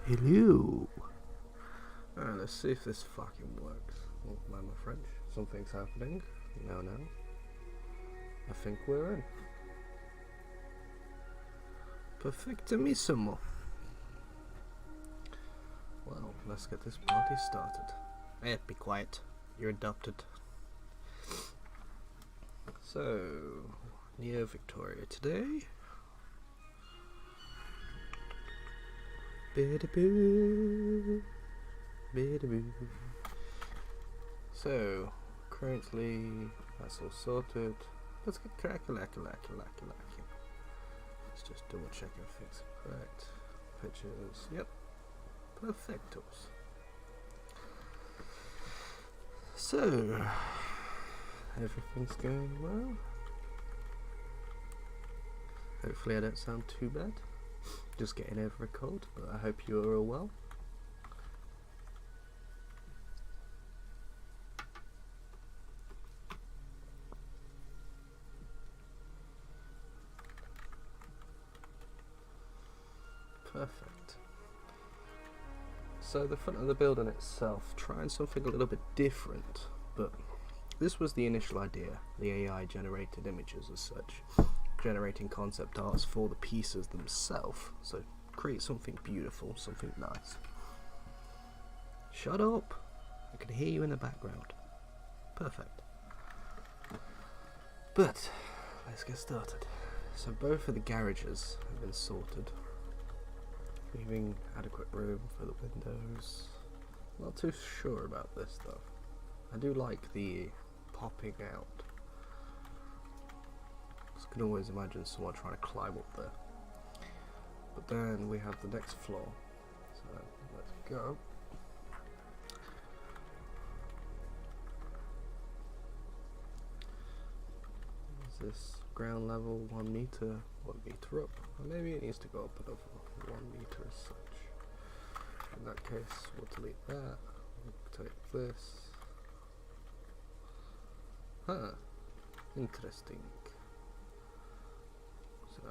Hello. Alright, let's see if this fucking works. Oh, mind my French. Something's happening. No. I think we're in. Perfectimissimo. Well, let's get this party started. Hey, be quiet. You're adopted. So, near Victoria today. So, currently, that's all sorted. Let's get crack-a-lack-a-lack-a-lack-a-lack. Let's just double check everything's correct. Pictures, yep. Perfectos. So, everything's going well. Hopefully I don't sound too bad. Just getting over a cold, but I hope you are all well. Perfect. So the front of the building itself, trying something a little bit different, but this was the initial idea, the AI generated images as such, generating concept arts for the pieces themselves, so create something beautiful, something nice. Shut up! I can hear you in the background. Perfect. But, let's get started. So both of the garages have been sorted, leaving adequate room for the windows. Not too sure about this though. I do like the popping out. I can always imagine someone trying to climb up there. But then we have the next floor. So let's go. Is this ground level 1 meter? 1 meter up? Or maybe it needs to go up another 1 meter as such. In that case, we'll delete that. We'll take this. Huh. Interesting. So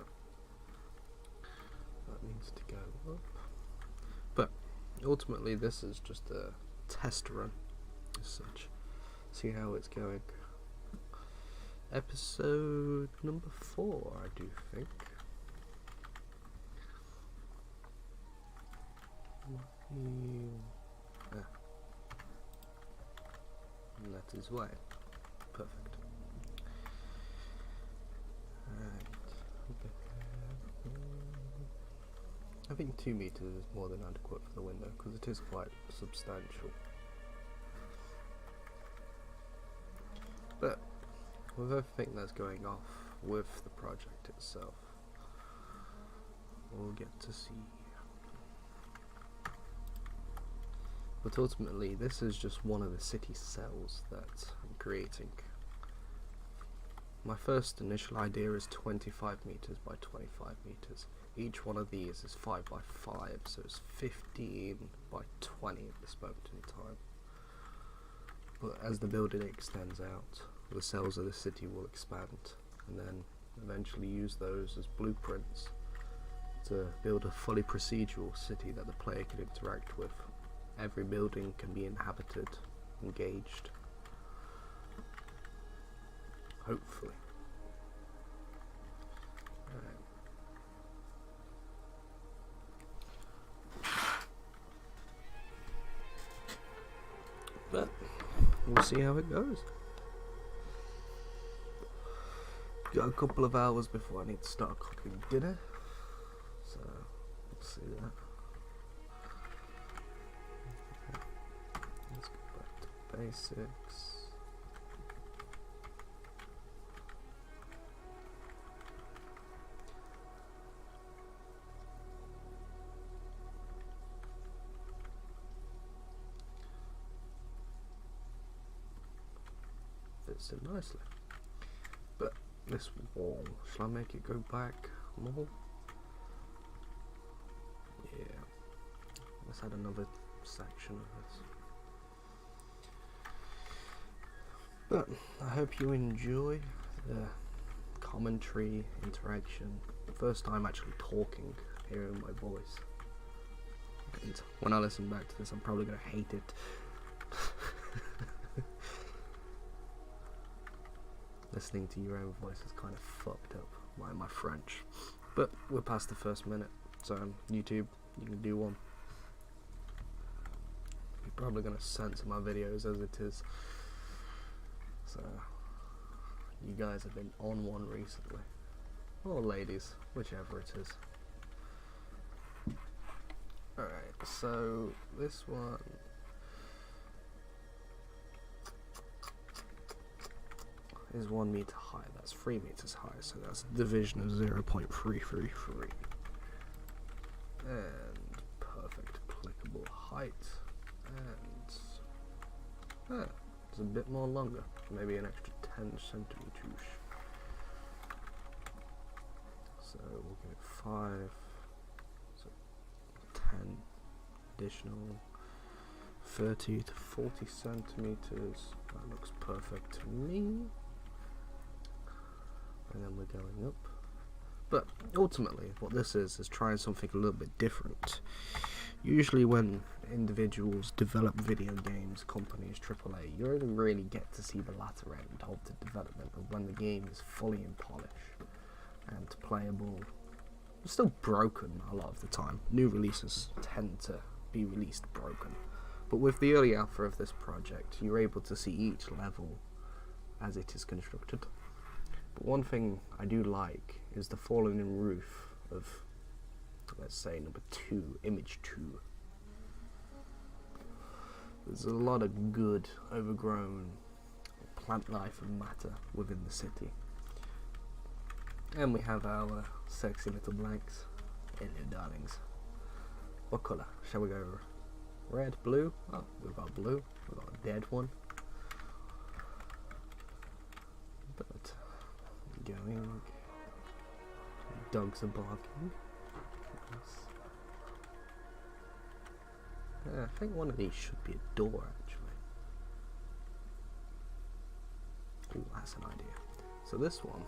that needs to go up. But ultimately this is just a test run as such. See how it's going. Episode number 4, I do think. And that is why. Perfect. I think 2 meters is more than adequate for the window because it is quite substantial. But with everything that's going off with the project itself, we'll get to see. But ultimately this is just one of the city cells that I'm creating. My first initial idea is 25 meters by 25 meters. Each one of these is 5 by 5, so it's 15 by 20 at this moment in time. But as the building extends out, the cells of the city will expand, and then eventually use those as blueprints to build a fully procedural city that the player can interact with. Every building can be inhabited, engaged. Hopefully. But we'll see how it goes. Got a couple of hours before I need to start cooking dinner, so we'll see that. Let's go back to basics. Fits in nicely. But this wall, shall I make it go back more? Yeah. Let's add another section of this. But I hope you enjoy the commentary, interaction. First time actually talking, hearing my voice. And when I listen back to this, I'm probably going to hate it. Listening to your own voice is kind of fucked up, my French. But we're past the first minute, so YouTube, you can do one. You're probably going to censor my videos as it is. So, you guys have been on one recently. Or ladies, whichever it is. Alright, so this one is 1 meter high. That's 3 meters high, so that's a division of 0.333. And perfect applicable height. And it's a bit more longer, maybe an extra 10 centimeters. So we'll give it 5. 10 additional 30 to 40 centimeters. That looks perfect to me. And then we're going up. But ultimately what this is trying something a little bit different. Usually when individuals develop video games, companies, AAA, you only really get to see the latter end of the development of when the game is fully in polish and playable. It's still broken a lot of the time. New releases tend to be released broken. But with the early alpha of this project, you're able to see each level as it is constructed. But one thing I do like is the falling in roof of, let's say, number 2, image 2. There's a lot of good, overgrown plant life and matter within the city. And we have our sexy little blanks. Hello, darlings. What colour? Shall we go red, blue? Oh, we've got blue. We've got a dead one. But going. Dogs are barking. Yes. Yeah, I think one of these should be a door, actually. Ooh, that's an idea. So this one.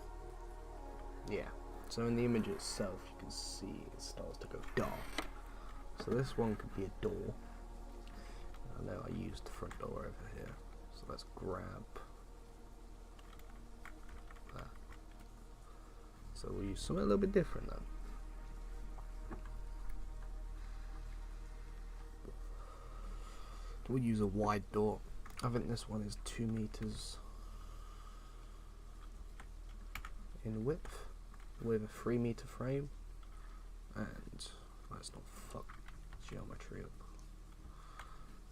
Yeah, so in the image itself you can see it starts to go dark. So this one could be a door. I know I used the front door over here. So let's grab that. So we'll use something a little bit different then. We'll use a wide door. I think this one is 2 meters in width, with a 3 meter frame, and let's not fuck geometry up.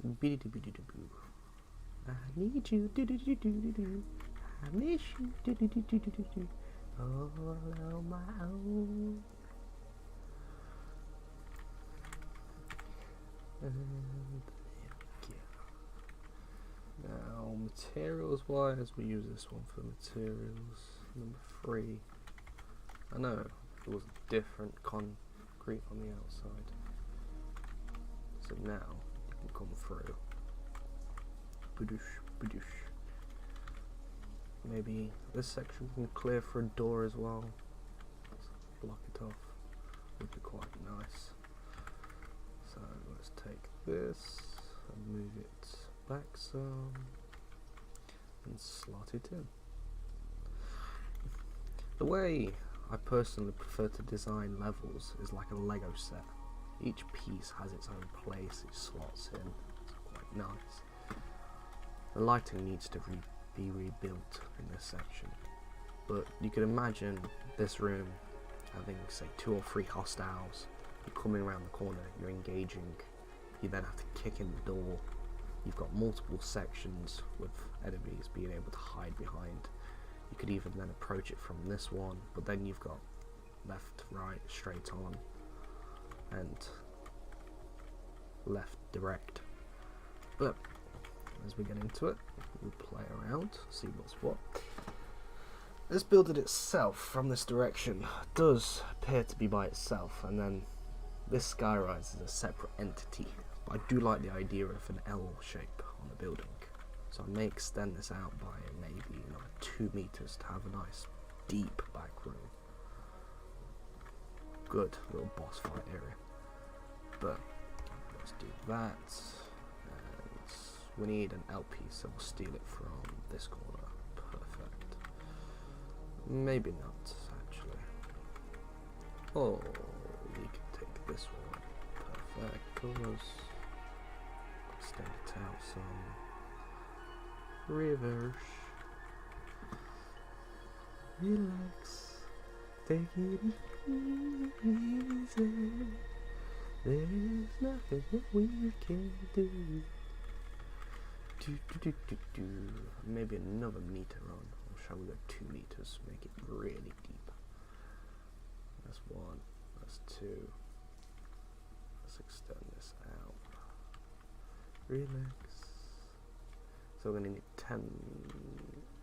I need you, I miss you, all on my own. And now materials wise, we use this one for materials. Number 3. I know it was different concrete on the outside, so now you can come through. Badoosh, badoosh. Maybe this section can clear for a door as well. Let's block it off. Would be quite nice. So let's take this and move it back some and slot it in. The way I personally prefer to design levels is like a Lego set. Each piece has its own place, it slots in. It's quite nice. The lighting needs to be rebuilt in this section, but you can imagine this room having, say, 2 or 3 hostiles. You're coming around the corner, you're engaging, you then have to kick in the door. You've got multiple sections with enemies being able to hide behind. You could even then approach it from this one, but then you've got left, right, straight on, and left direct. But as we get into it, we'll play around, see what's what. This building itself from this direction does appear to be by itself, and then this skyrise is a separate entity. I do like the idea of an L shape on the building, so I may extend this out by maybe another 2 meters to have a nice deep back room. Good little boss fight area. But do that. And we need an LP, so we'll steal it from this corner. Perfect. Maybe not, actually. Oh, we can take this one. Perfect. Cause extend it out some. Reverse. Relax. Take it easy. There's nothing that we can do. Maybe another meter on. Or shall we go 2 meters? Make it really deep. That's 1. That's 2. Let's extend this out. Relax. So we're going to need 10.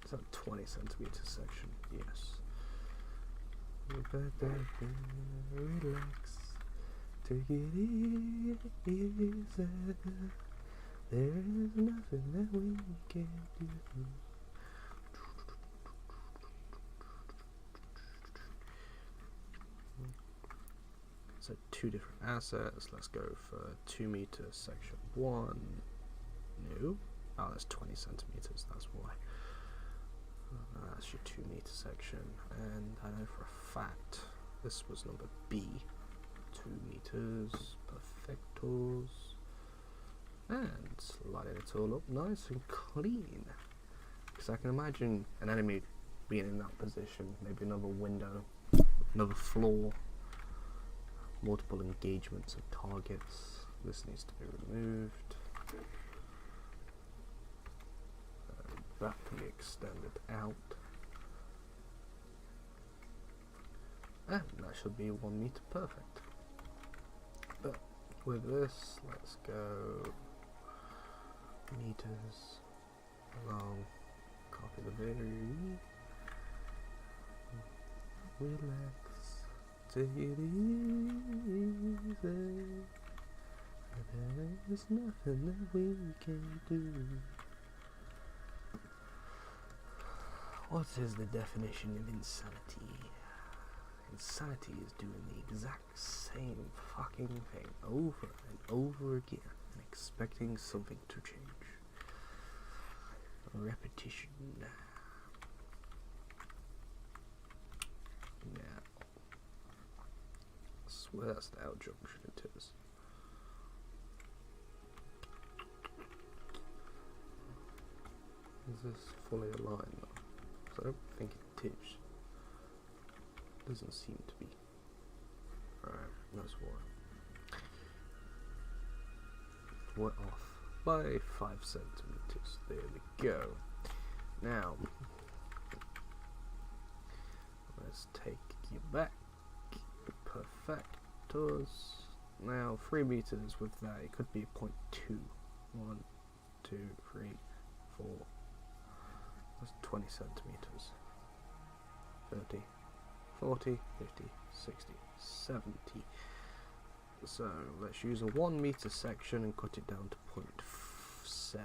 Is that 20 centimeter section? Yes. Relax. Take it easy. There's nothing that we can't do. So 2 different assets. Let's go for 2 meter section 1. No. Oh, that's 20 centimeters. That's why. That's your 2 meter section. And I know for a fact this was number B. 2 meters. Perfectos. And lighting it all up nice and clean. Because I can imagine an enemy being in that position. Maybe another window. Another floor. Multiple engagements of targets. This needs to be removed. That can be extended out. And that should be 1 meter perfect. But with this, let's go meters along. Copy the video. Relax. Take it easy. There's nothing that we can do. What is the definition of insanity? Insanity is doing the exact same fucking thing over and over again and expecting something to change. Repetition. Now, I swear that's the L junction it is. Is this fully aligned though? I don't think it is. Doesn't seem to be. Alright, that's why. We're off by 5 centimeters. There we go. Now, let's take you back. Perfectos. Now, 3 meters with that. It could be 0.2. 1, 2, 3, 4. That's 20 centimeters. 30, 40, 50, 60, 70. So let's use a 1 meter section and cut it down to 0.7. I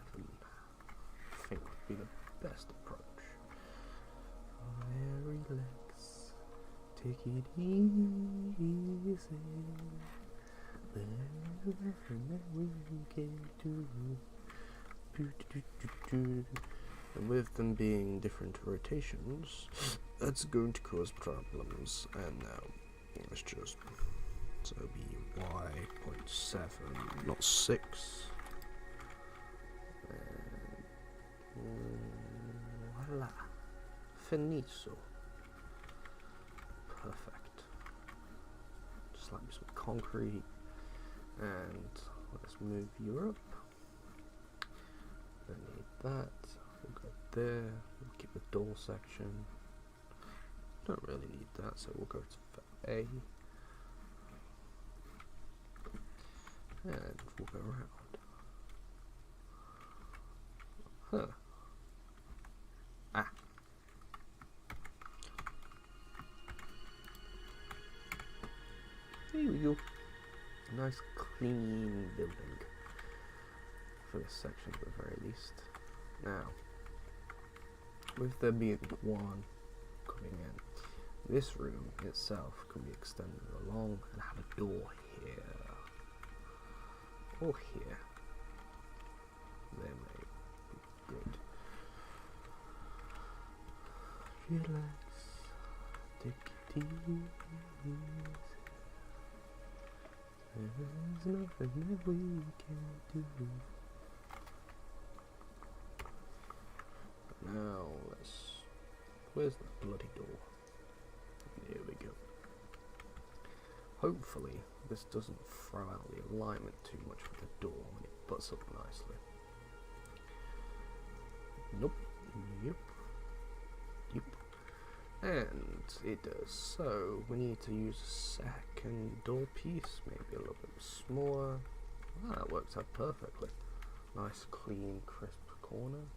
think would be the best approach. Relax. Take it easy. There's nothing that we can do. And with them being different rotations, that's going to cause problems. And now, let's just, so be y.7, not 6. And voila, finito. Perfect. Just like some concrete, and let's move you up. Don't need that. We'll go there. We'll keep the door section. Don't really need that, so we'll go to A. And we'll go around. Huh. Ah. There we go. Nice clean building. For this section at the very least. Now, with there being 1 coming in, this room itself can be extended along and have a door here. or here. There may be good. Relax, take it easy. There's nothing that we can't do. Now let's. Where's the bloody door? Here we go. Hopefully this doesn't throw out the alignment too much with the door when it butts up nicely. Nope. Yep. Yep. And it does. So we need to use a second door piece, maybe a little bit smaller. Ah, that works out perfectly. Nice, clean, crisp corner.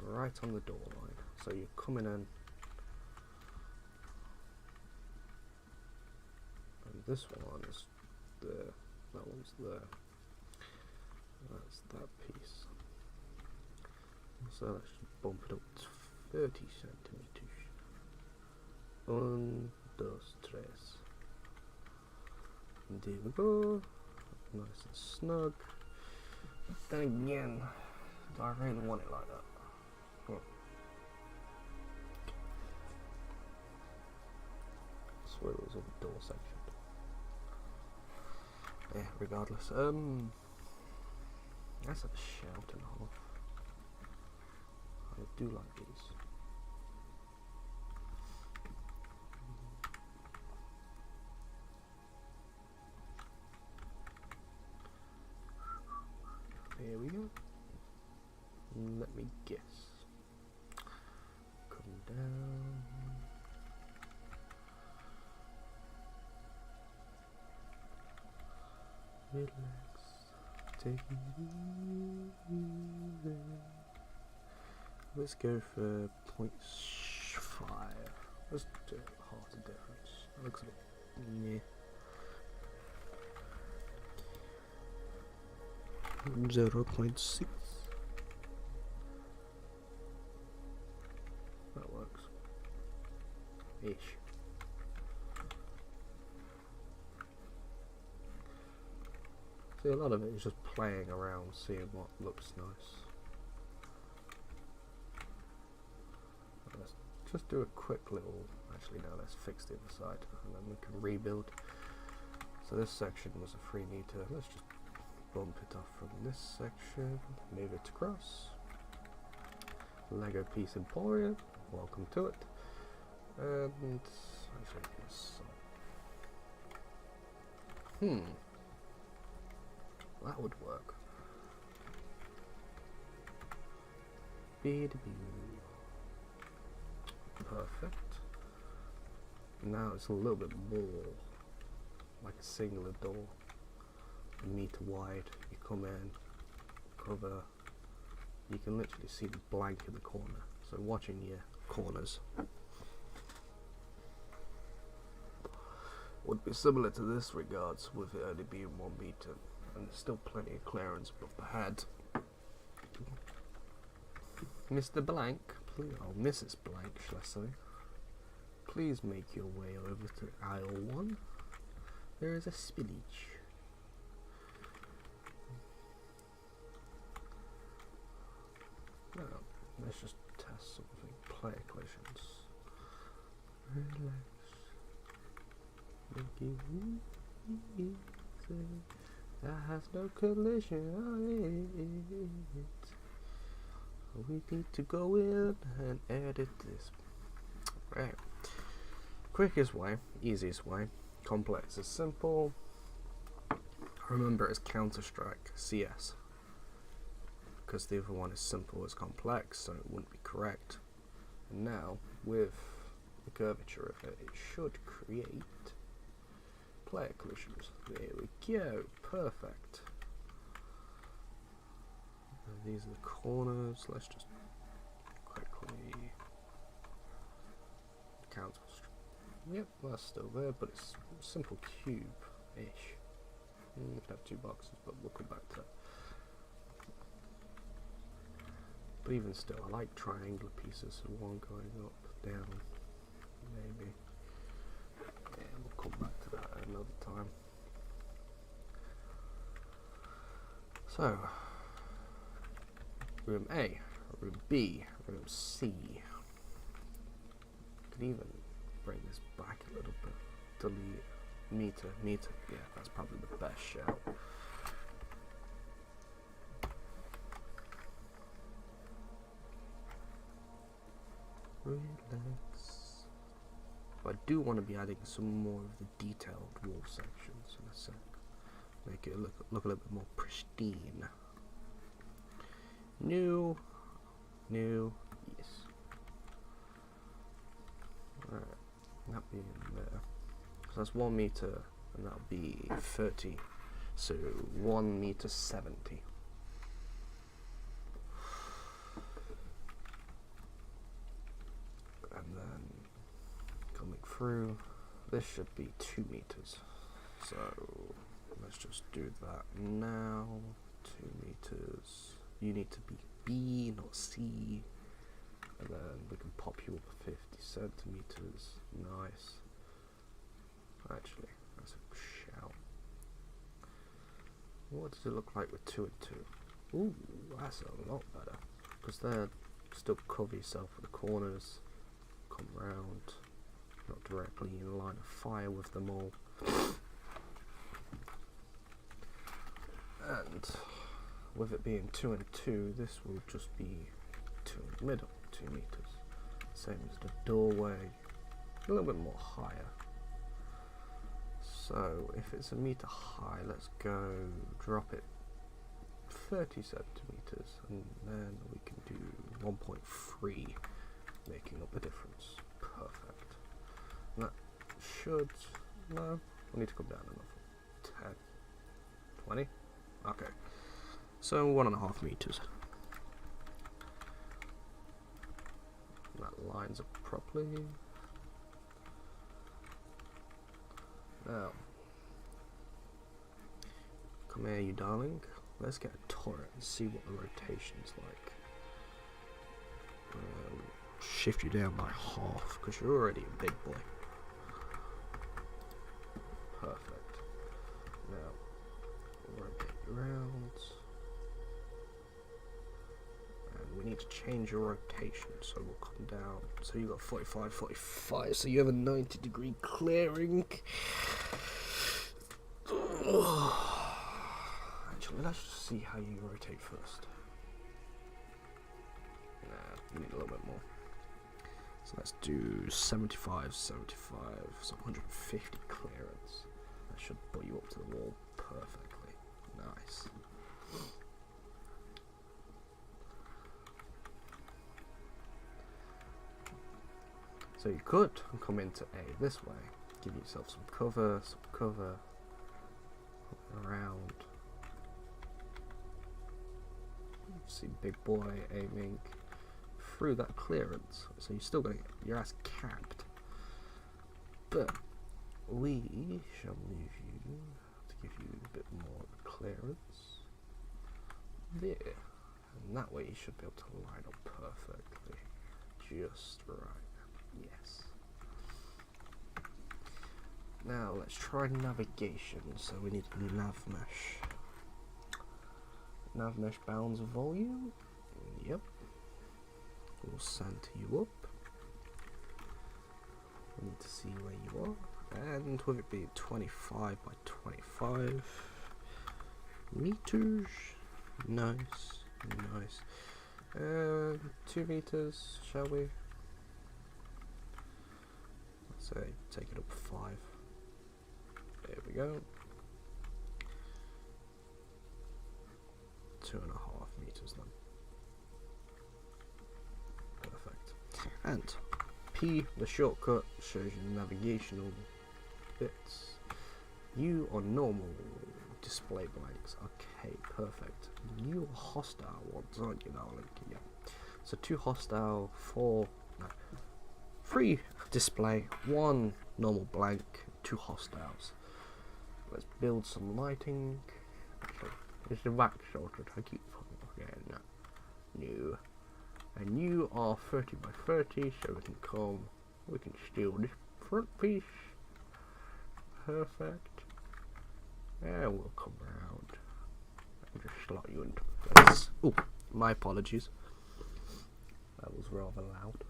Right on the door line. So you're coming in. And this one is there. That one's there. That's that piece. So let's just bump it up to 30 centimeters. 1, 2, 3. And there we go. Nice and snug. Then again, do I really want it like that? Where was the door section? Yeah, regardless. Let's have a shout and a half. I do like these. Here we go. Let me guess. Come down. Relax, take it easy. Let's go for 0.5. Let's do half the difference. That looks a bit, yeah. 0.6. That works. Ish. See, a lot of it is just playing around, seeing what looks nice. Let's just do a quick little, actually no, let's fix the other side and then we can rebuild. So this section was a 3 meter, let's just bump it off from this section, move it across. Lego piece Emporium, welcome to it. And actually this. That would work. Perfect. Now it's a little bit more like a singular door, a meter wide. You come in, cover. You can literally see the blank in the corner. So watching your corners would be similar to this regards, with it only being 1 meter. And there's still plenty of clearance above the head. Mr. Blank, please, oh, Mrs. Blank, shall I say, please make your way over to aisle 1. There is a spinach. Now, let's just test something. Player collisions. Relax. Make it easy. That has no collision on it. We need to go in and edit this. Right. Quickest way, easiest way. Complex is simple. Remember, it's Counter-Strike CS. Because the other one is simple as complex, so it wouldn't be correct. And now, with the curvature of it, it should create player collisions. There we go, perfect. And these are the corners. Let's just quickly count. Yep, that's still there, but it's a simple cube-ish. You could have 2 boxes, but we'll come back to that. But even still, I like triangular pieces, so one going up, down, maybe. Yeah, we'll come back to that at another time. So, room A, room B, room C. Could even bring this back a little bit. Delete meter. Yeah, that's probably the best shout. Relax. But I do want to be adding some more of the detailed wall sections in a sec. Make it look a little bit more pristine. New, yes. Alright, that be in there. So that's 1 meter, and that'll be 30. So 1 meter 70. And then coming through, this should be 2 meters. So let's just do that now. 2 meters. You need to be B, not C. And then we can pop you up 50 centimeters. Nice. Actually, that's a shout. What does it look like with 2 and 2? Ooh, that's a lot better. Because they're still cover yourself with the corners. Come round. Not directly in line of fire with them all. And with it being 2 and 2, this will just be 2 in the middle, 2 meters. Same as the doorway, a little bit more higher. So if it's 1 meter high, let's go drop it 30 centimeters, and then we can do 1.3, making up the difference. Perfect. And that should, no, we need to come down another 10, 20. Okay, so 1.5 meters. That lines up properly. Now, come here, you darling. Let's get a turret and see what the rotation's like. Shift you down by half because you're already a big boy. Perfect. Now, rotate you around. And we need to change your rotation, so we'll come down. So you got 45, 45, so you have a 90-degree clearing. Actually, let's just see how you rotate first. Nah, we need a little bit more. So let's do 75, 75, so 150 clearance. That should put you up to the wall perfectly. Nice. So you could come into A this way, give yourself some cover, around. See big boy aiming through that clearance, so you're still going to get your ass capped. But we shall move you to give you a bit more clearance there, and that way you should be able to line up perfectly, just right. Yes. Now let's try navigation. So we need nav mesh. Nav mesh bounds volume. Yep. We'll center you up. We need to see where you are. And with it being 25 by 25 meters. Nice. Nice. 2 meters, shall we? Say, take it up 5. There we go. 2.5 meters then. Perfect. And P, the shortcut, shows you navigational bits. You are normal display blanks. Okay, perfect. You are hostile ones, aren't you, darling? Yeah. So 2 hostile, 3 display, 1 normal blank, 2 hostiles. Let's build some lighting. Actually, it's the back sorted. I keep forgetting that. New. And you are 30 by 30, so we can come. We can steal this front piece. Perfect. And we'll come around and just slot you into place. Oh, my apologies. That was rather loud.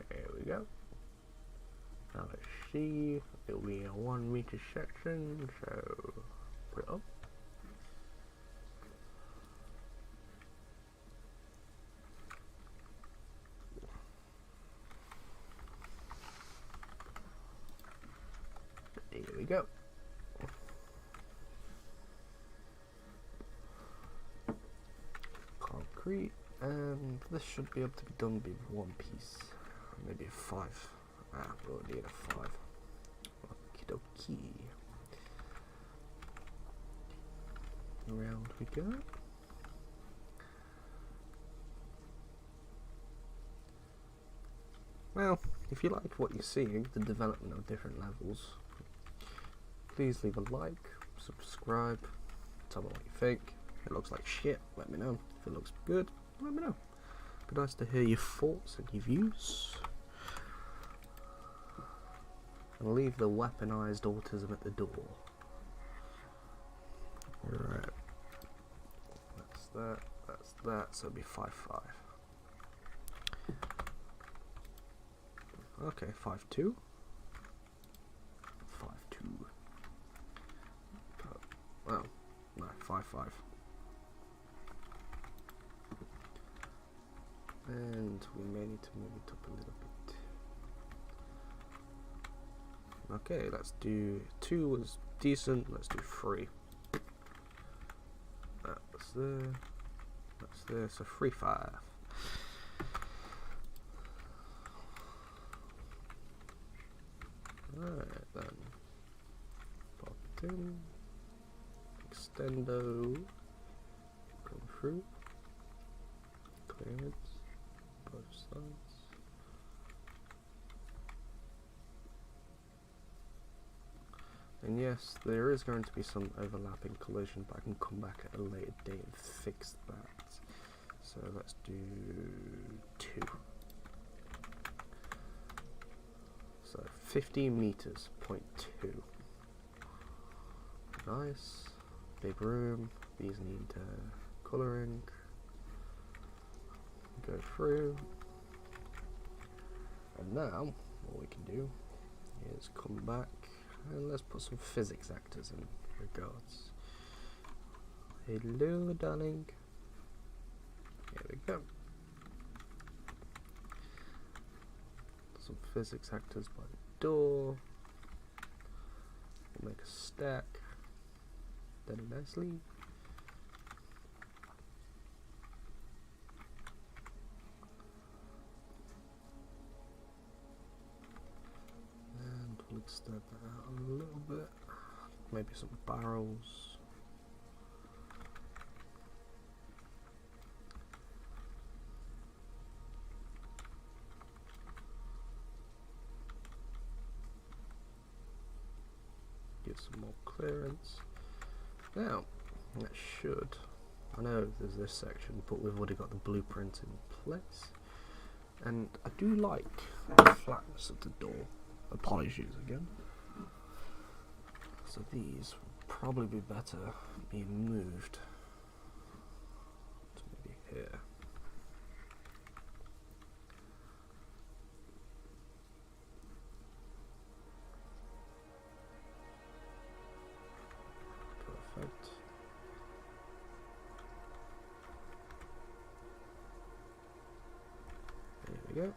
There we go. Now let's see. It'll be a 1 meter section, so put it up. There we go. Concrete, and this should be able to be done with 1 piece, maybe a 5. We'll need a 5. Okie dokie. Around we go. Well, if you like what you're seeing, the development of different levels, please leave a like, subscribe, tell me what you think. If it looks like shit, let me know. If it looks good, let me know. It'd be nice to hear your thoughts and your views. And leave the weaponized autism at the door. Alright. That's that, so it'll be 5-5. Okay, 5-2. 5-2. Well, no, 5-5. And we may need to move it up a little bit. Okay, let's do 2 was decent, let's do 3. That's there. That's there, so 3-5. Alright then. Pop it in. Extendo. Come through. Clearance. Both sides. And yes, there is going to be some overlapping collision, but I can come back at a later date and fix that. So let's do 2. So 15 meters, 0.2. Nice. Big room. These need colouring. Go through. And now, what we can do is come back and let's put some physics actors in regards. Hello, darling. Here we go. Some physics actors by the door. We'll make a stack. Very nicely. And we'll extend that out a little bit. Maybe some barrels. Get some more clearance. Now, that should, I know there's this section, but we've already got the blueprint in place. And I do like the flatness of the door. Apologies again. So these would probably be better being moved to maybe here. Perfect. There we go.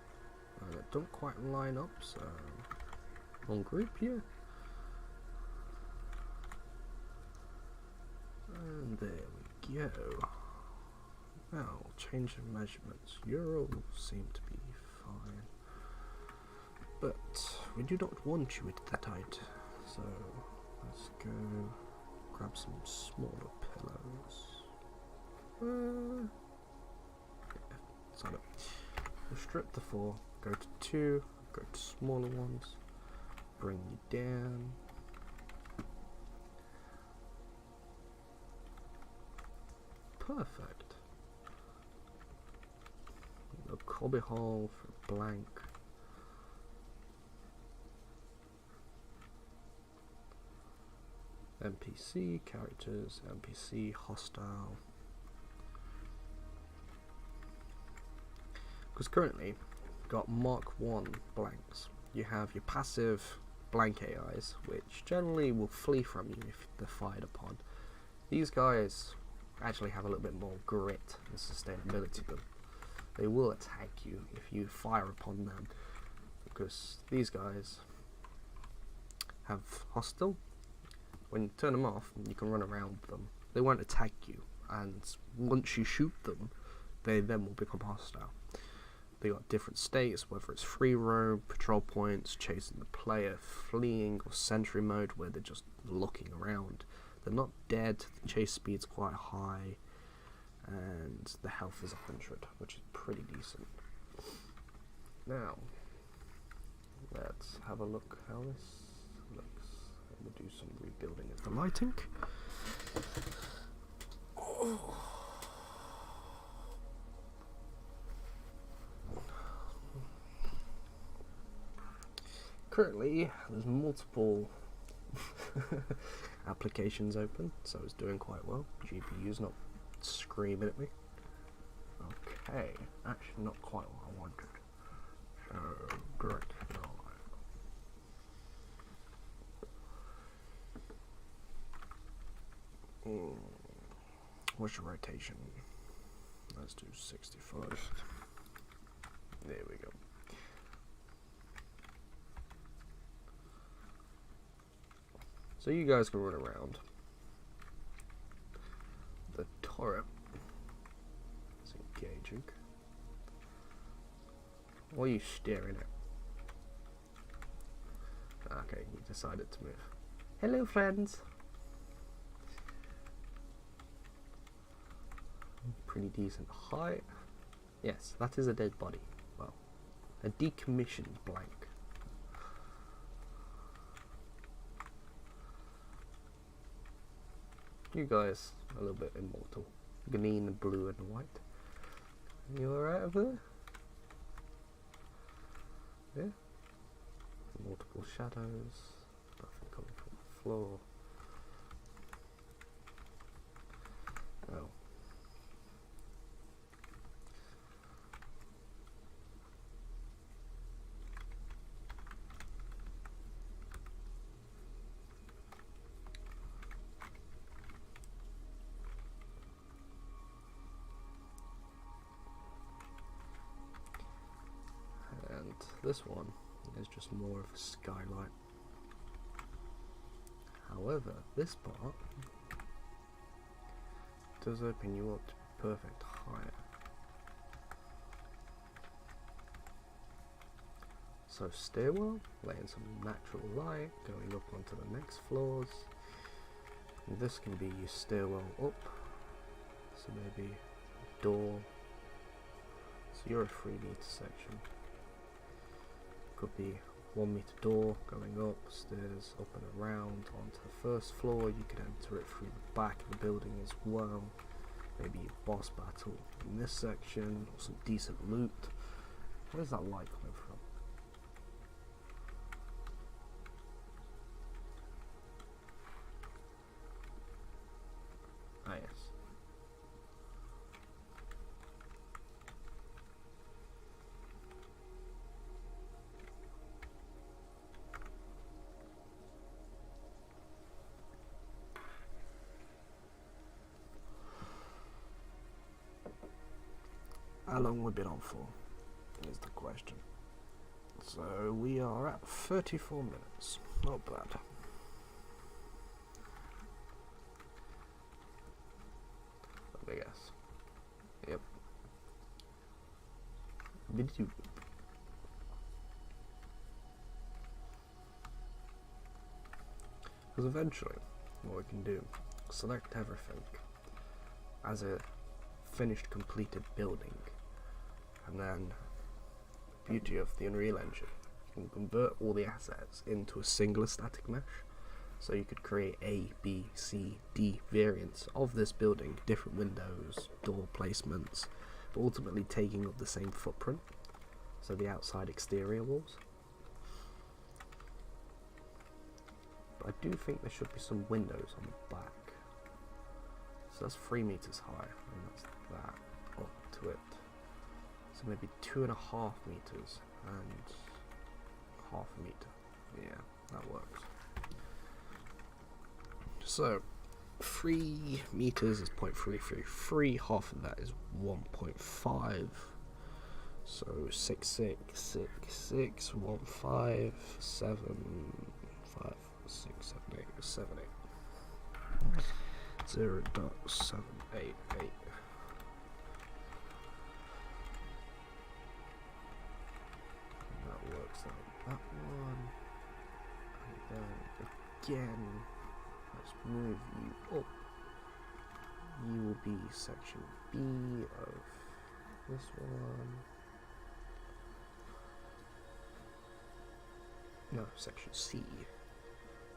That don't quite line up, so wrong group here. And there we go. Now, change of measurements. Your all seem to be fine. But we do not want you at that height. So let's go grab some smaller pillows. Yeah, sign up. We'll strip the 4, go to 2, go to smaller ones, bring you down. Perfect. A cubby hole for blank. NPC, characters, NPC, hostile. Because currently, you've got Mark 1 blanks. You have your passive blank AIs, which generally will flee from you if they're fired upon. These guys actually have a little bit more grit and sustainability to them. They will attack you if you fire upon them, because these guys have hostile. When you turn them off, you can run around them. They won't attack you, and once you shoot them, they then will become hostile. They got different states, whether it's free roam, patrol points, chasing the player, fleeing, or sentry mode, where they're just looking around. They're not dead, the chase speed's quite high, and the health is 100, which is pretty decent. Now, let's have a look how this looks. We'll do some rebuilding of the lighting. Oh. Currently, there's multiple applications open, so it's doing quite well. GPU's not screaming at me. Okay, actually not quite what I wanted. So, great. What's your rotation? Let's do 65. There we go. So you guys can run around. The turret is engaging. What are you staring at? Okay, you decided to move. Hello, friends. Pretty decent height. Yes, that is a dead body. Well, a decommissioned blank. You guys are a little bit immortal. Green, blue, and white. You alright over there? Yeah? Multiple shadows. Nothing coming from the floor. Oh. This one is just more of a skylight. However, this part does open you up to perfect height. So stairwell, letting some natural light going up onto the next floors. And this can be your stairwell up. So maybe door. So you're a 3 meter section. Could be 1 meter door going up, stairs up and around onto the first floor. You could enter it through the back of the building as well. Maybe a boss battle in this section, or some decent loot. Where's that light coming from? Ah, yes. How long we've been on for is the question. So we are at 34 minutes. Not bad. Let me guess. Yep. Because eventually, what we can do, select everything as a finished, completed building. And then, the beauty of the Unreal Engine, you can convert all the assets into a singular static mesh. So you could create A, B, C, D variants of this building, different windows, door placements, but ultimately taking up the same footprint. So the outside exterior walls. But I do think there should be some windows on the back. So that's 3 meters high, and that's that up to it. So maybe 2.5 meters and half a meter. Yeah, that works. So 3 meters is 0.333. Half of that is 1.5. So 6, 6, 6, 6, 1, 5, 7, 5, 6, 7, 8, 7, 8. 0.788. That works out. That one. And then again, let's move you up. You will be section B of this one. No, section C.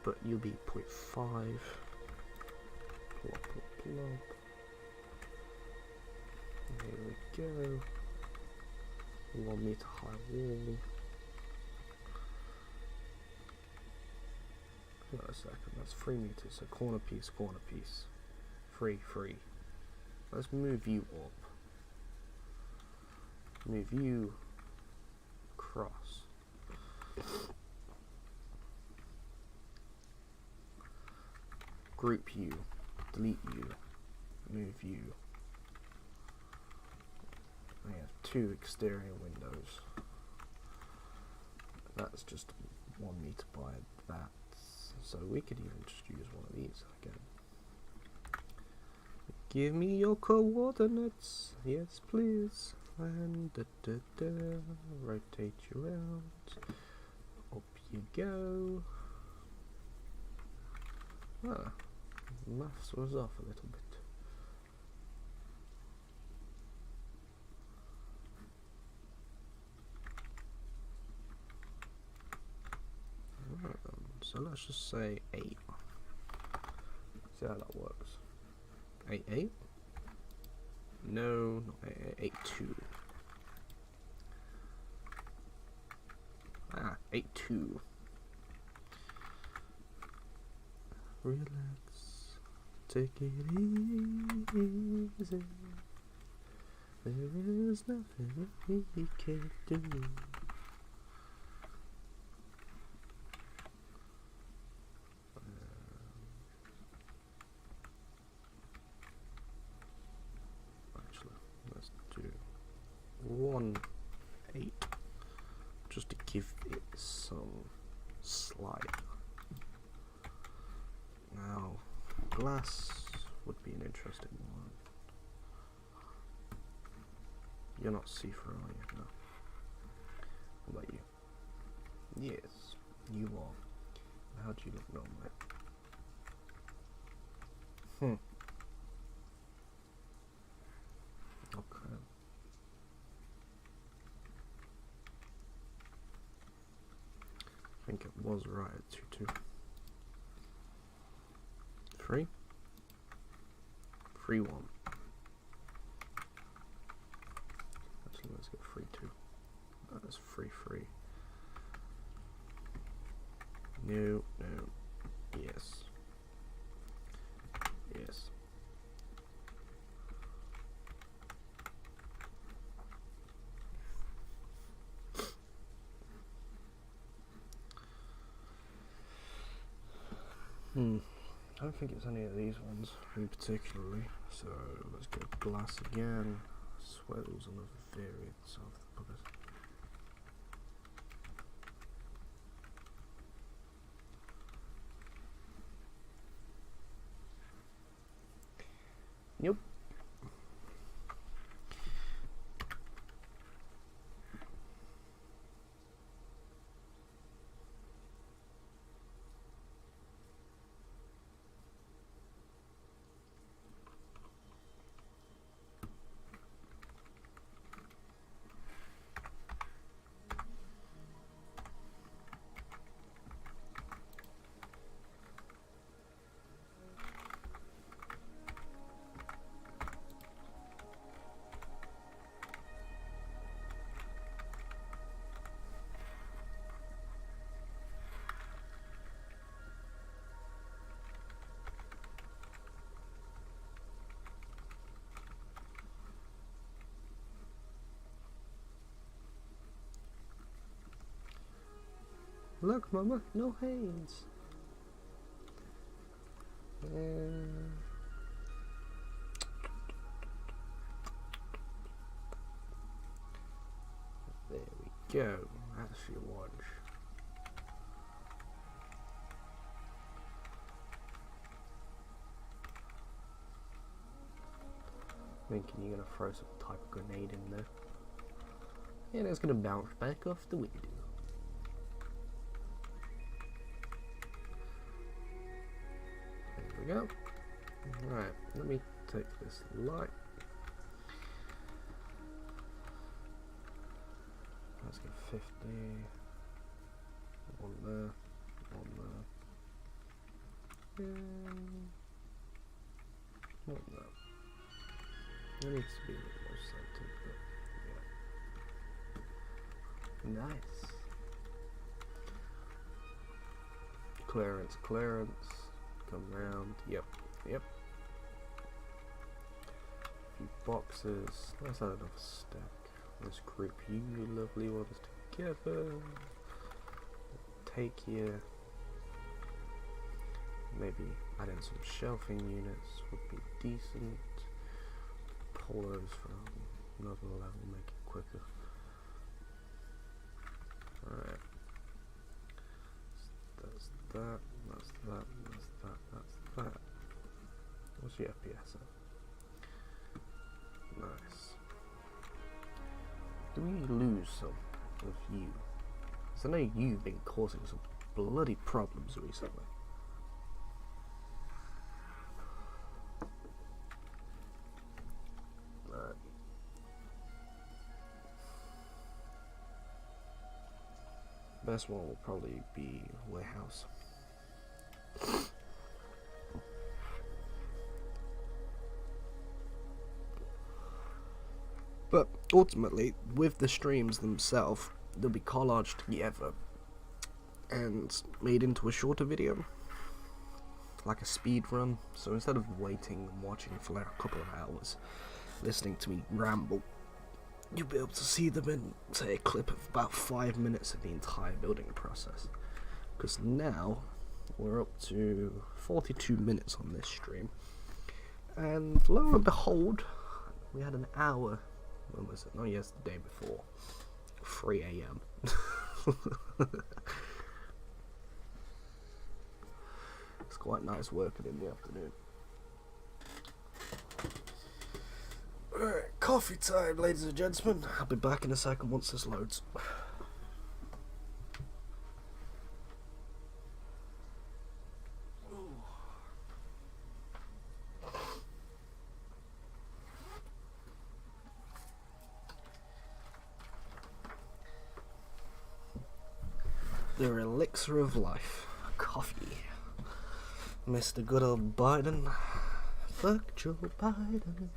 But you'll be 0.5. Plop, plop, plop. Here we go. 1 meter high wall. Wait a second, that's 3 meters, so corner piece, 3, 3. Let's move you up. Move you across. Group you, delete you, move you. I have 2 exterior windows. That's just 1 meter by that. So we could even just use one of these again. Give me your coordinates, yes please. And rotate you around. Up you go. Ah, maths was off a little bit. So let's just say 8. See how that works. 8, 8? No, not 8, 8, 2. Ah, 8, 2. Relax, take it easy. There is nothing we can't do. Actually, let's do 1, 8, just to give it some slide. Now, glass would be an interesting one. You're not see-through, are you? No. How about you? Yes, you are. How do you look normally? Okay. I think it was right at 2, 2. 3, 3, 1. Actually, let's go 3, 2. That's 3, 3. No, no. Yes. Yes. I don't think it's any of these ones in particularly, so let's go glass again. I swear there was another variance of the puppet. Nope. Look, Mama, no hands. There we go. That's your watch. Thinking you're gonna throw some type of grenade in there. And it's gonna bounce back off the window. There we go. Right, let me take this light. Let's get 50. One there. One there. And one there. It needs to be a bit more centered, but yeah. Nice. Clearance, clearance. Come round. Yep, yep. A few boxes. Let's add another stack. Let's group you lovely ones together. Take you. Maybe add in some shelving units would be decent. Pull those from another level, make it quicker. Alright. That's that, that's that, that's that, that's that. What's your FPS at? Nice. Do we lose some of you? Because I know you've been causing some bloody problems recently. Best one will probably be warehouse. But ultimately, with the streams themselves, they'll be collaged together and made into a shorter video, like a speed run. So instead of waiting and watching for like a couple of hours, listening to me ramble, you'll be able to see them in, say, a clip of about 5 minutes of the entire building process. Because now we're up to 42 minutes on this stream, and lo and behold, we had an hour. When was it? Oh yes, the day before, 3 AM. It's quite nice working in the afternoon. Alright, coffee time, ladies and gentlemen. I'll be back in a second once this loads. The elixir of life, coffee. Mr. Good old Biden. Fuck Joe Biden.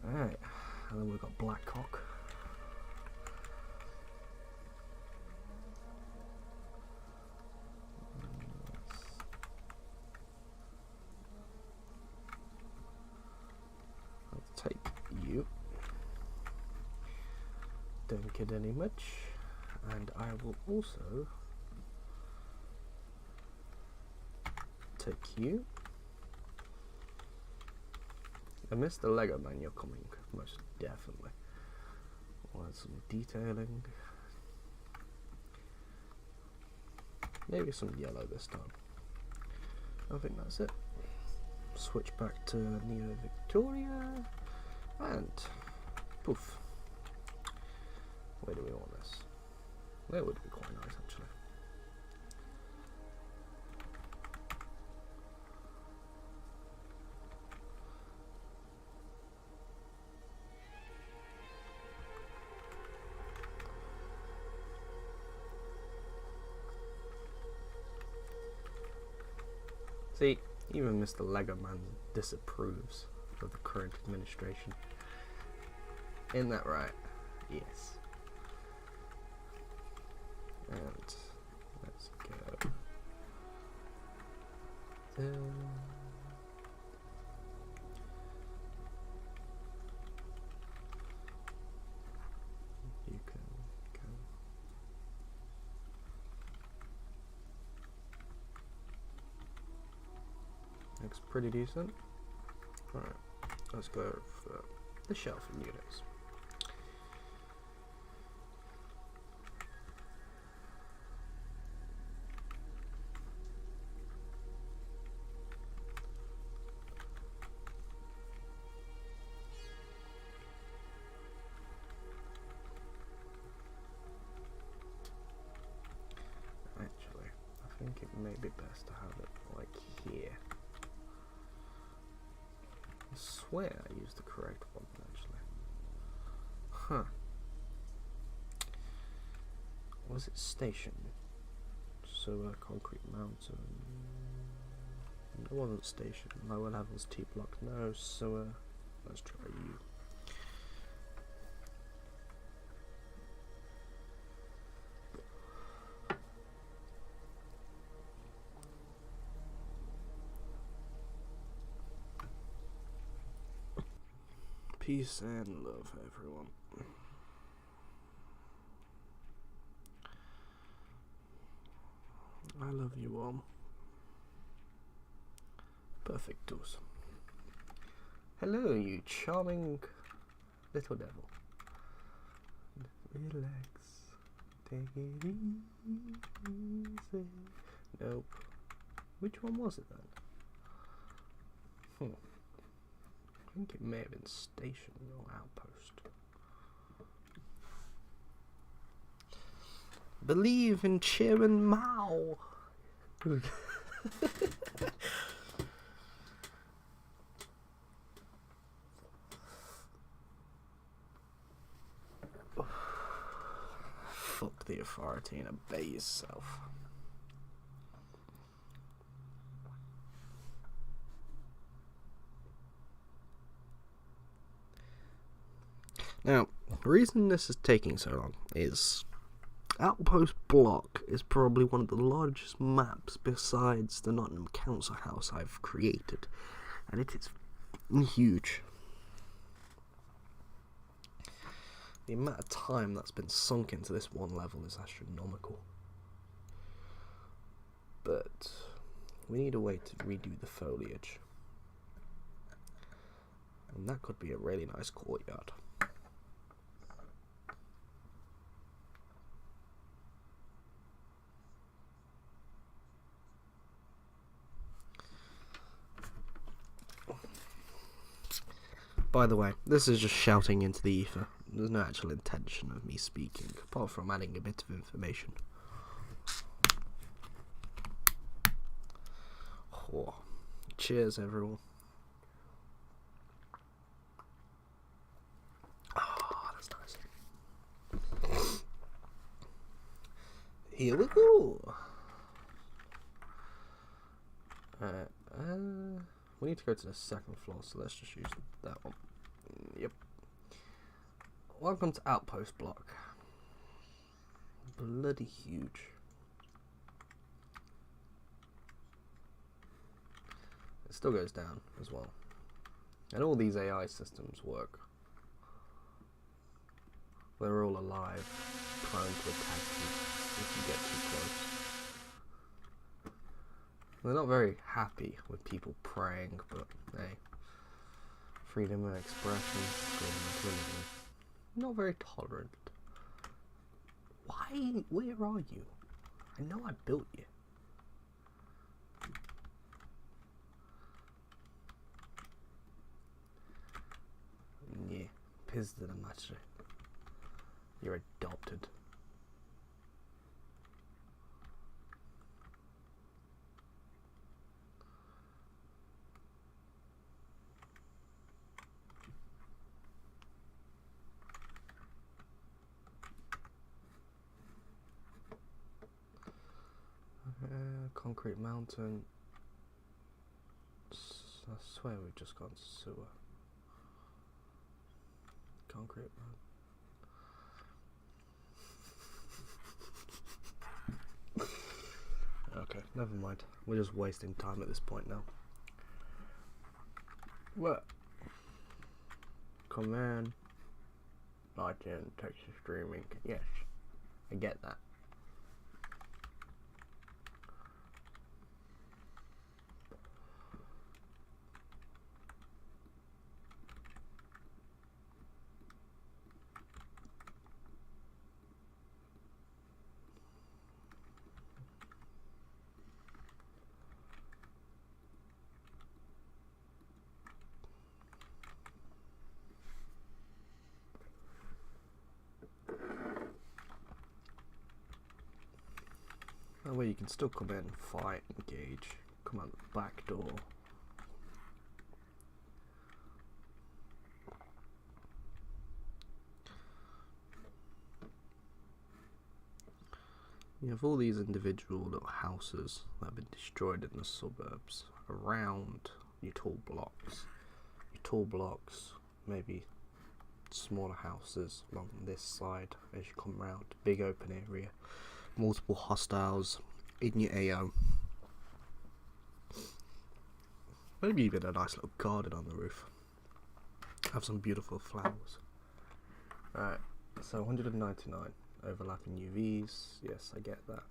Alright, and then we've got Black Cock. I'll take you. Don't get any much. And I will also take you. And Mr. Lego Man, you're coming, most definitely. We'll add some detailing. Maybe some yellow this time. I think that's it. Switch back to Neo Victoria. And poof. Where do we want this? That would be quite nice, actually. See, even Mr. Lego Man disapproves of the current administration. Isn't that right? Yes. And let's go there. You can go looks pretty decent. Alright, let's go for the shelving units. Actually, I think it may be best to have it like here. I swear I used the correct one, actually. Huh. Was it station? So concrete mountain. It wasn't station. Lower levels T block. No, so let's try you. Peace and love, everyone. I love you all. Perfectus. Hello, you charming little devil. Relax. Take it easy. Nope. Which one was it then? I think it may have been station or outpost. Believe in Chairman Mao. Fuck the authority and obey yourself. Now, the reason this is taking so long is Outpost Block is probably one of the largest maps besides the Nottingham Council House I've created, and it is huge. The amount of time that's been sunk into this one level is astronomical. But we need a way to redo the foliage, and that could be a really nice courtyard. By the way, this is just shouting into the ether. There's no actual intention of me speaking, apart from adding a bit of information. Oh, cheers, everyone. Oh, that's nice. Here we go. We need to go to the second floor, so let's just use that one. Yep. Welcome to Outpost Block. Bloody huge. It still goes down as well. And all these AI systems work. They're all alive, prone to attack you if you get too close. They're not very happy with people praying, but hey, freedom of expression, freedom of religion. Not very tolerant. Why? Where are you? I know I built you. Yeah, pissed at him actually. You're adopted. Concrete mountain. I swear we've just gone sewer. Concrete mountain. Okay, never mind. We're just wasting time at this point now. What? Command. Not in Texas streaming. Yes, I get that. you can still come in, fight, engage, come out the back door. You have all these individual little houses that have been destroyed in the suburbs around your tall blocks. Your tall blocks, maybe smaller houses along this side as you come around. Big open area, multiple hostiles in your AO. Maybe even a nice little garden on the roof. Have some beautiful flowers. Alright, so 199. Overlapping UVs, yes, I get that.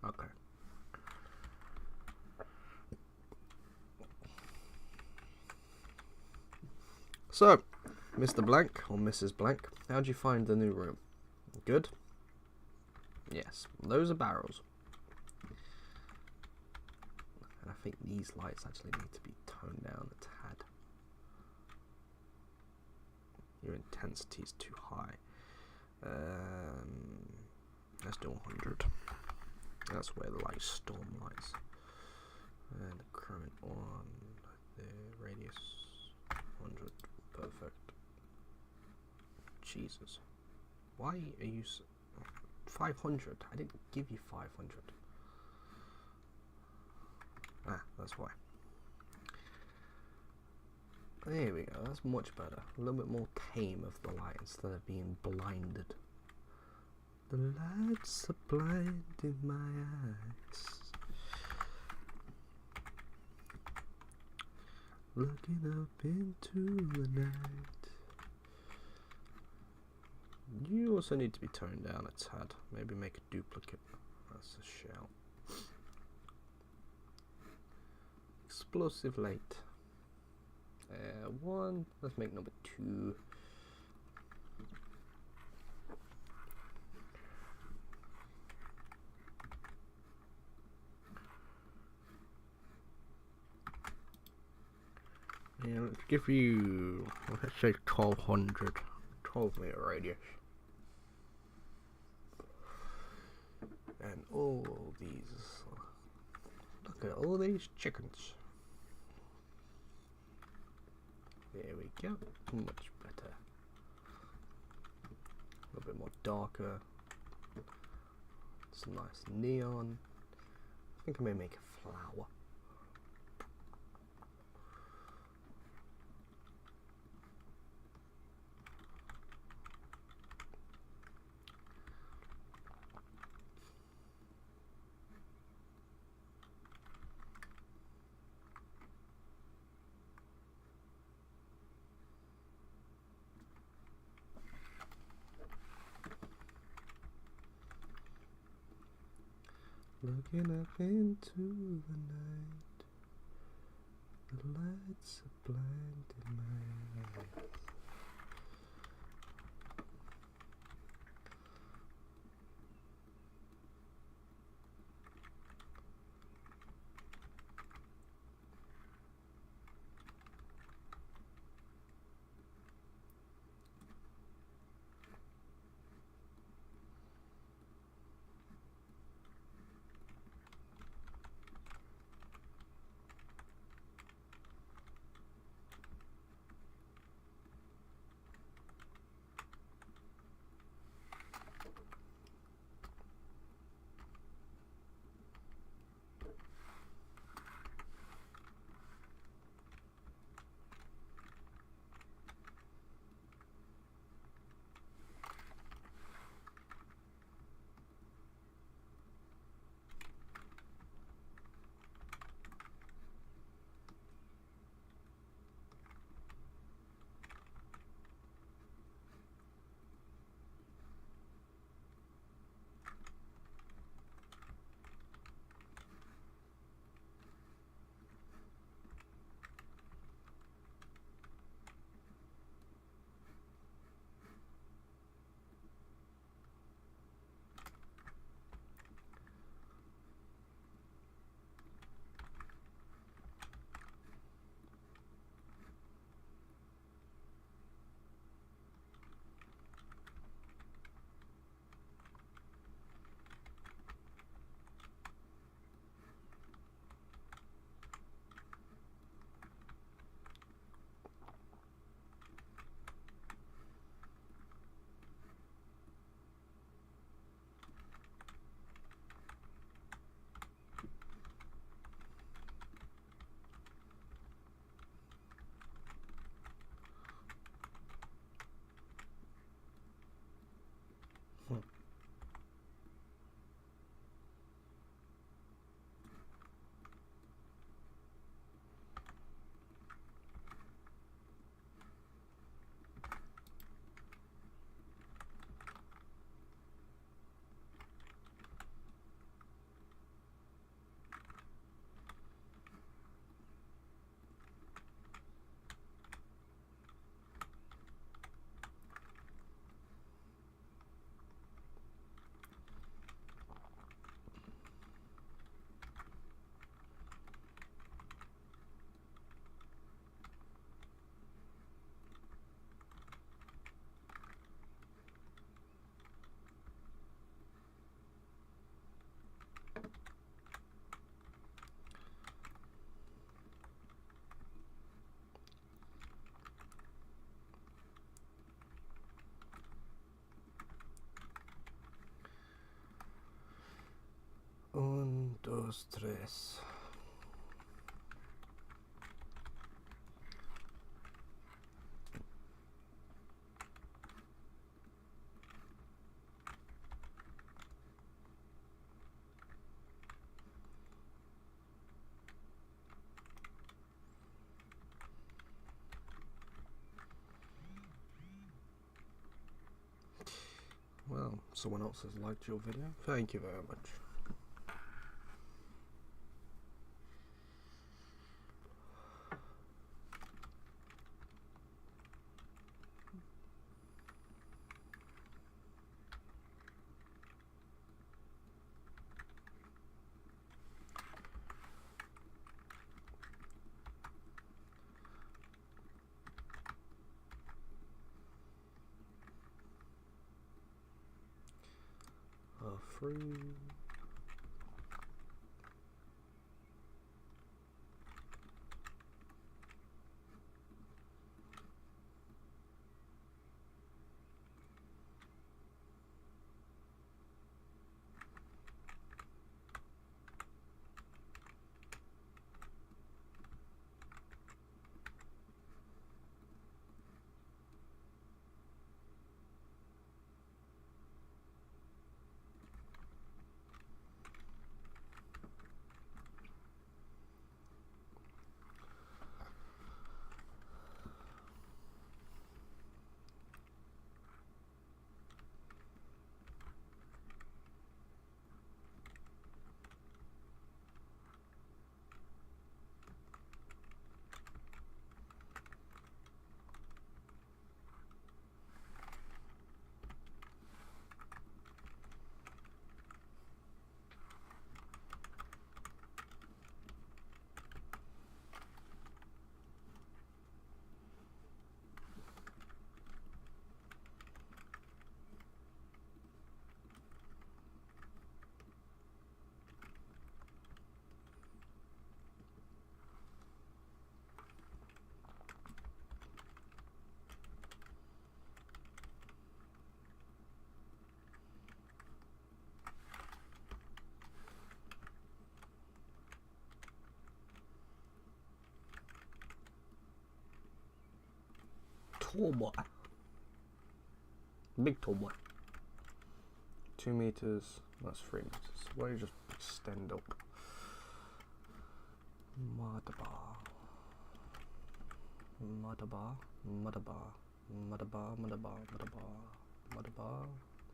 Okay. So, Mr. Blank or Mrs. Blank, how'd you find the new room? Good? Yes, those are barrels. And I think these lights actually need to be toned down a tad. Your intensity is too high. Let's do 100. That's where the light storm lights. And the current on the radius 100. Perfect. Jesus. Why are you 500? I didn't give you 500. Ah, that's why. There we go, that's much better. A little bit more tame of the light instead of being blinded. The lights are blinding my eyes. Looking up into the night. You also need to be toned down a tad. Maybe make a duplicate. That's a shout. Explosive light. One. Let's make number 2. Yeah, let's give you, let's say 1200, 12 meter radius. And all these, look at all these chickens. There we go, much better. A little bit more darker. Some nice neon. I think I may make a flower. Looking up into the night, the lights are blinding my eyes. dos, tres. Well, someone else has liked your video. Thank you very much. Free. Tall boy. Big tall boy. 2 meters, that's 3 meters. Why don't you just extend up? Madabar. Madabar. Madabar. Madabar. Madabar. Madabar.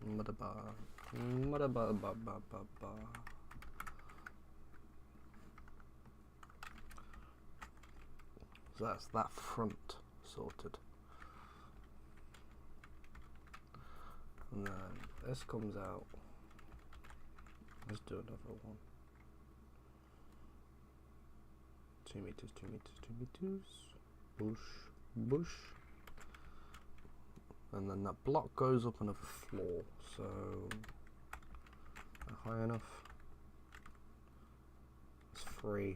Madabar. Madabar. Madabar. So that's that front sorted. And then this comes out. Let's do another one. 2 meters, 2 meters, 2 meters. Bush, bush. And then that block goes up another floor. So high enough. It's 3.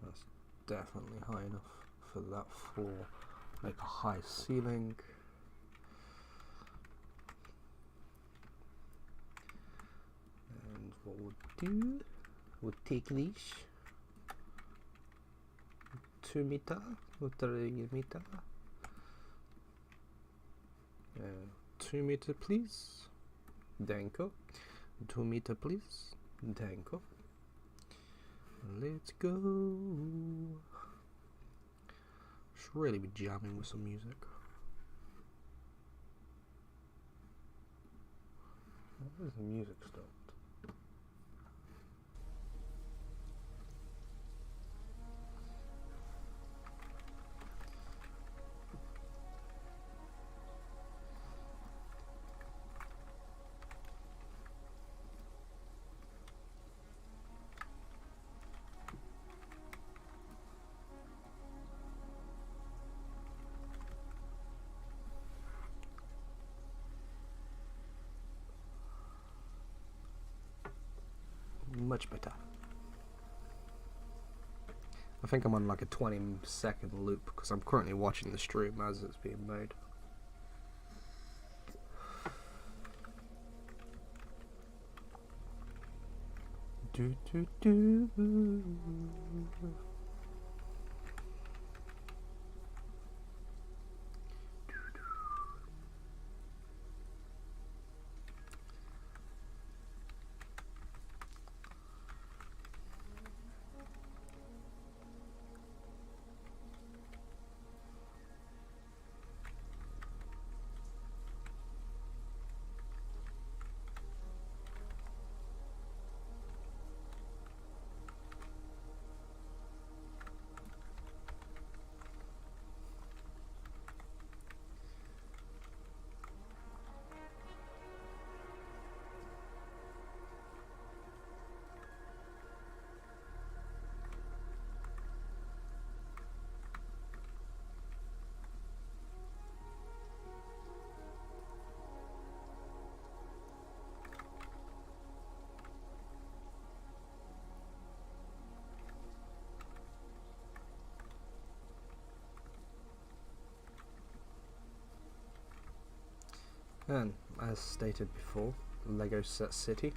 That's definitely high enough for that floor. Make a high ceiling. And what we'll do, we'll take this 2 meter, 3 meter. 2 meter please. Danko. 2 meter please. Danko. Let's go. Should really be jamming with some music. Why is the music stopped? Much better. I think I'm on like a 20-second loop because I'm currently watching the stream as it's being made. do do do. And as stated before, Lego Set City.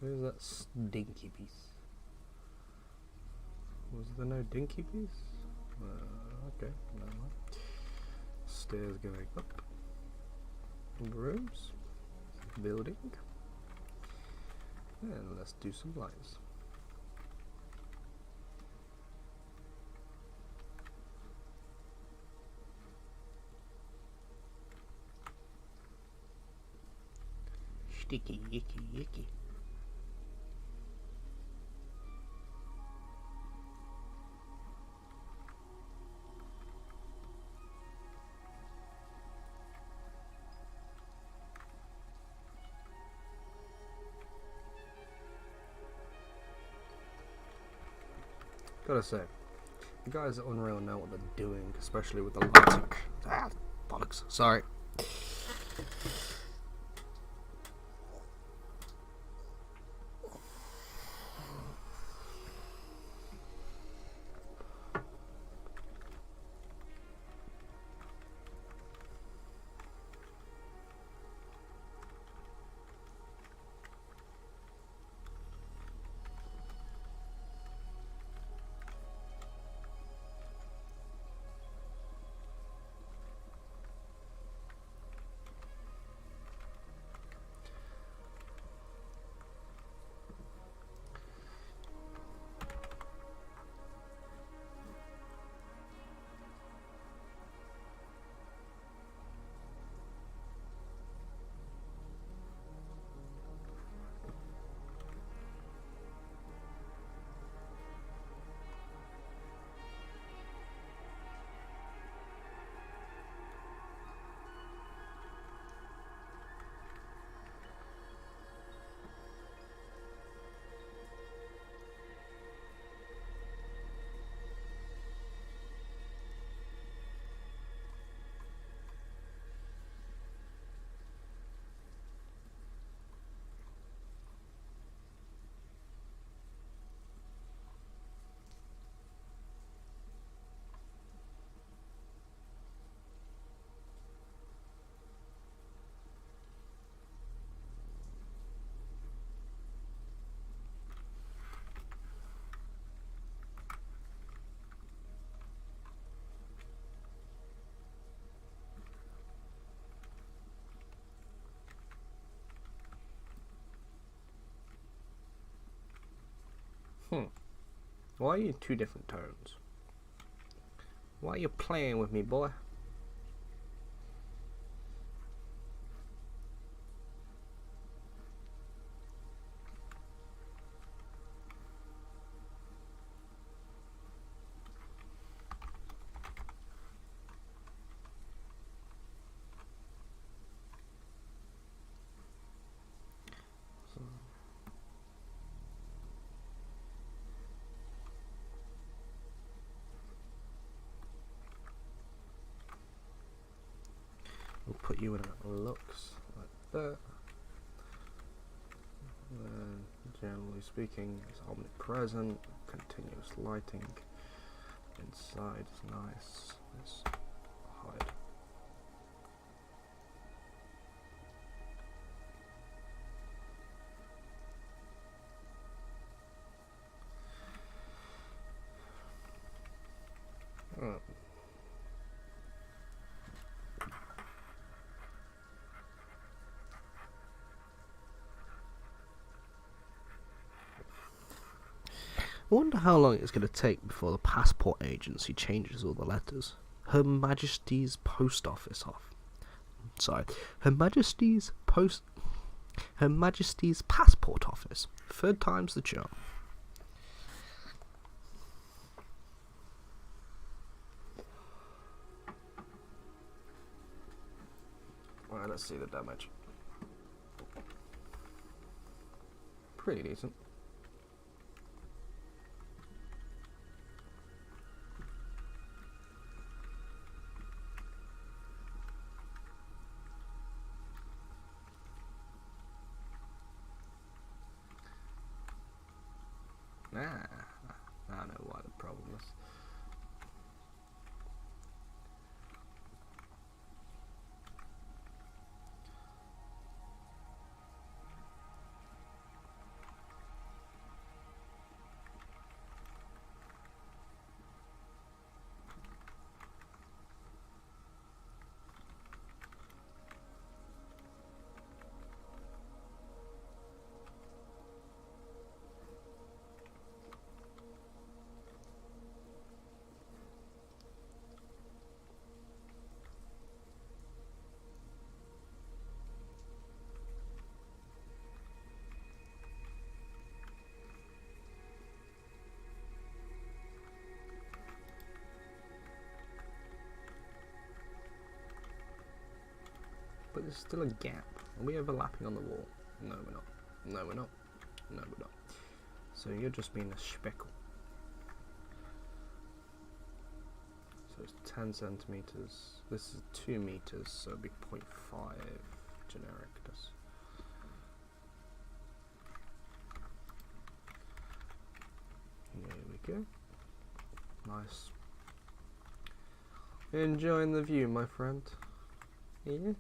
Where's that stinky piece? Was there no dinky piece? Okay, never mind. Stairs going up. Rooms. Building. And let's do some lights. Sticky, yicky, yicky. Gotta say, you guys at Unreal know what they're doing, especially with the lighting. Ah, bollocks. Sorry. Why are you in two different tones? Why are you playing with me, boy? view and it looks like that. And generally speaking, it's omnipresent, continuous lighting. Inside is nice. Let's hide. Oh. I wonder how long it's going to take before the passport agency changes all the letters. Her Majesty's Post Office off. Sorry, Her Majesty's Passport Office. Third time's the charm. Alright, let's see the damage. Pretty decent. I know why the problem is. But there's still a gap. Are we overlapping on the wall? No, we're not. No, we're not. No, we're not. So you're just being a speckle. So it's 10 centimeters. This is 2 meters, so it'd be 0.5 genericness. There we go. Nice. Enjoying the view, my friend. Yeah.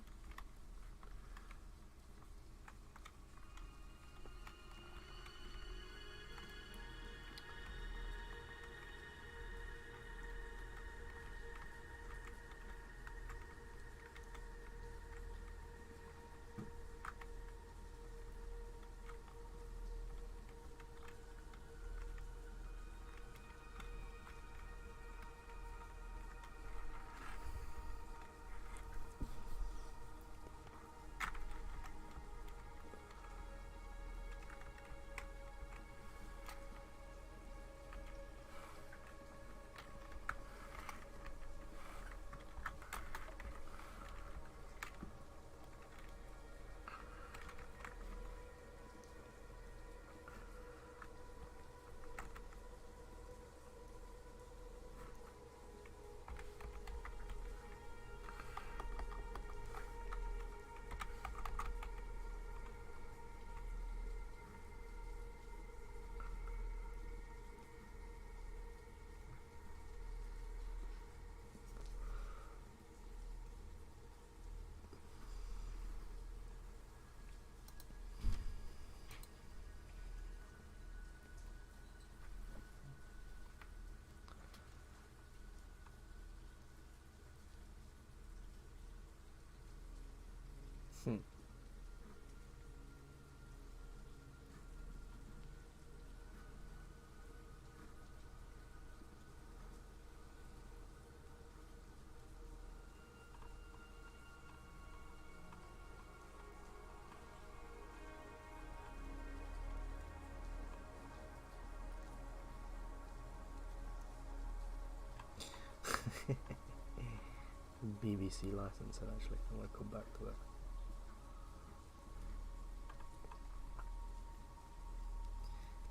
BBC license, actually. I'm going to come back to that.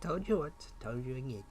Told you once, told you again.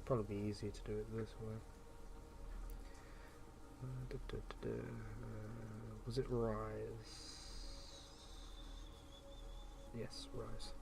probably be easier to do it this way. Was it rise? Yes, rise.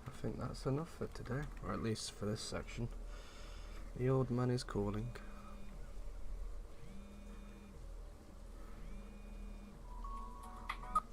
I think that's enough for today, or at least for this section. The old man is calling.